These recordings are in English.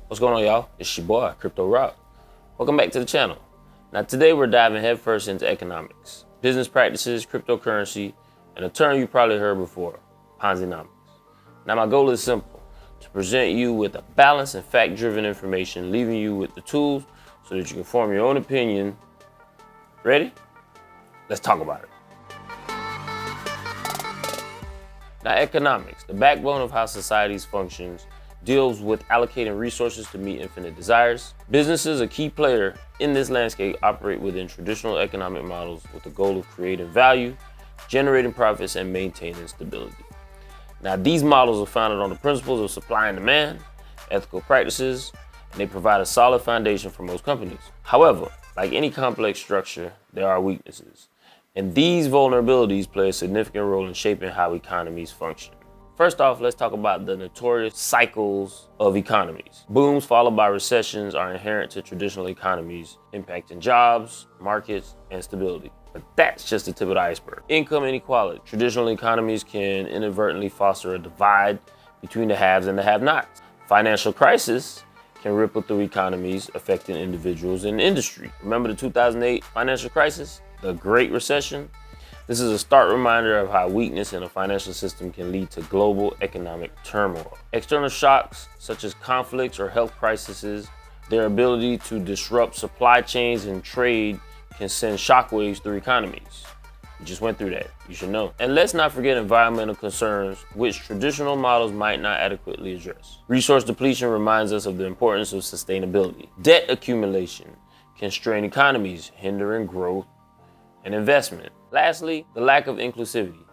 What's going on, y'all? It's your boy, Crypto Rock. Welcome back to the channel. Now today we're diving headfirst into economics, business practices, cryptocurrency, and a term you probably heard before, Ponzinomics. Now my goal is simple, to present you with a balanced and fact-driven information, leaving you with the tools so that you can form your own opinion. Ready? Let's talk about it. Now economics, the backbone of how societies functions, deals with allocating resources to meet infinite desires. Businesses, a key player in this landscape, operate within traditional economic models with the goal of creating value, generating profits, and maintaining stability. Now, these models are founded on the principles of supply and demand, ethical practices, and they provide a solid foundation for most companies. However, like any complex structure, there are weaknesses, and these vulnerabilities play a significant role in shaping how economies function. First off, let's talk about the notorious cycles of economies. Booms followed by recessions are inherent to traditional economies, impacting jobs, markets, and stability. But that's just the tip of the iceberg. Income inequality. Traditional economies can inadvertently foster a divide between the haves and the have-nots. Financial crisis can ripple through economies, affecting individuals and industry. Remember the 2008 financial crisis, the Great Recession? This is a stark reminder of how weakness in a financial system can lead to global economic turmoil. External shocks, such as conflicts or health crises, their ability to disrupt supply chains and trade can send shockwaves through economies. We just went through that, you should know. And let's not forget environmental concerns, which traditional models might not adequately address. Resource depletion reminds us of the importance of sustainability. Debt accumulation can strain economies, hindering growth and investment. Lastly, the lack of inclusivity.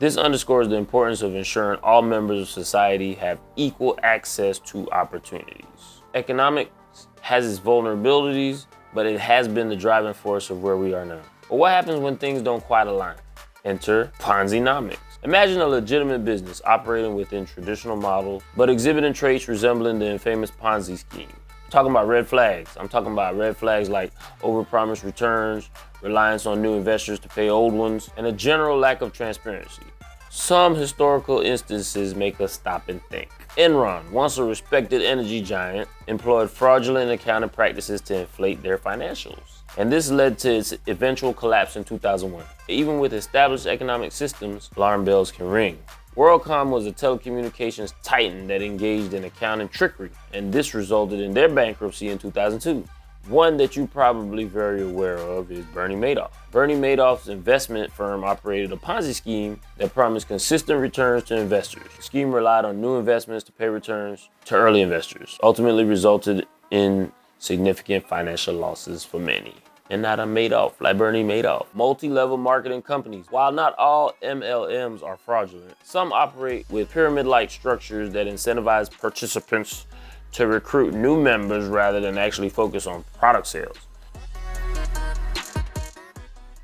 This underscores the importance of ensuring all members of society have equal access to opportunities. Economics has its vulnerabilities, but it has been the driving force of where we are now. But what happens when things don't quite align? Enter Ponzinomics. Imagine a legitimate business operating within traditional models, but exhibiting traits resembling the infamous Ponzi scheme. I'm talking about red flags. I'm talking about red flags like overpromised returns, reliance on new investors to pay old ones, and a general lack of transparency. Some historical instances make us stop and think. Enron, once a respected energy giant, employed fraudulent accounting practices to inflate their financials. And this led to its eventual collapse in 2001. Even with established economic systems, alarm bells can ring. WorldCom was a telecommunications titan that engaged in accounting trickery, and this resulted in their bankruptcy in 2002. One that you're probably very aware of is Bernie Madoff. Bernie Madoff's investment firm operated a Ponzi scheme that promised consistent returns to investors. The scheme relied on new investments to pay returns to early investors, ultimately resulted in significant financial losses for many. And not a Madoff like Bernie Madoff. Multi-level marketing companies. While not all MLMs are fraudulent, some operate with pyramid-like structures that incentivize participants to recruit new members rather than actually focus on product sales.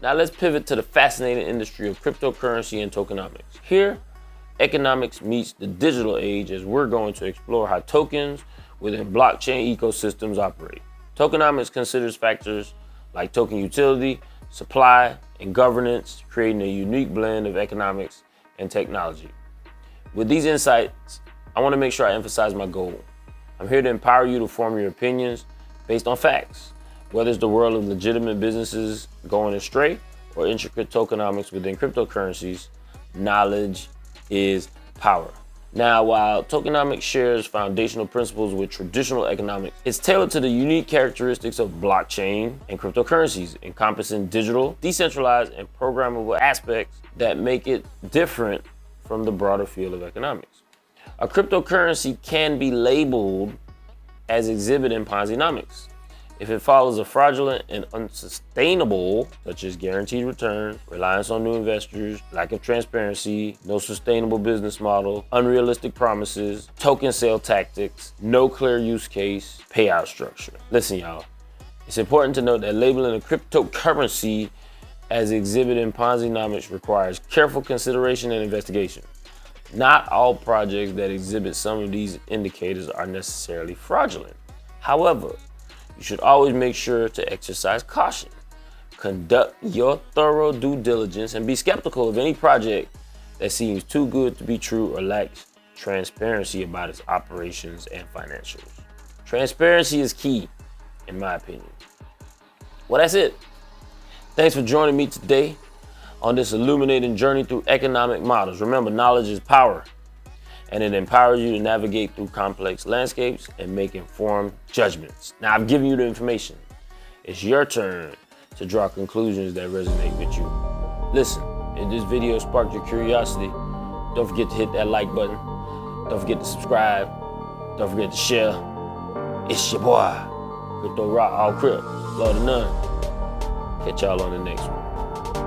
Now let's pivot to the fascinating industry of cryptocurrency and tokenomics. Here, economics meets the digital age as we're going to explore how tokens within blockchain ecosystems operate. Tokenomics considers factors like token utility, supply, and governance, creating a unique blend of economics and technology. With these insights, I want to make sure I emphasize my goal. I'm here to empower you to form your opinions based on facts. Whether it's the world of legitimate businesses going astray or intricate tokenomics within cryptocurrencies, knowledge is power. Now, while tokenomics shares foundational principles with traditional economics, it's tailored to the unique characteristics of blockchain and cryptocurrencies, encompassing digital, decentralized, and programmable aspects that make it different from the broader field of economics. A cryptocurrency can be labeled as exhibiting Ponzinomics if it follows a fraudulent and unsustainable, such as guaranteed return, reliance on new investors, lack of transparency, no sustainable business model, unrealistic promises, token sale tactics, no clear use case, payout structure. Listen, y'all, it's important to note that labeling a cryptocurrency as exhibiting Ponzinomics requires careful consideration and investigation. Not all projects that exhibit some of these indicators are necessarily fraudulent. However, you should always make sure to exercise caution. Conduct your thorough due diligence and be skeptical of any project that seems too good to be true or lacks transparency about its operations and financials. Transparency is key, in my opinion. Well, that's it. Thanks for joining me today on this illuminating journey through economic models. Remember, knowledge is power, and it empowers you to navigate through complex landscapes and make informed judgments. Now, I've given you the information. It's your turn to draw conclusions that resonate with you. Listen, if this video sparked your curiosity, don't forget to hit that like button. Don't forget to subscribe. Don't forget to share. It's your boy, Crypto Rock, all Cryp, Lord of None. Catch y'all on the next one.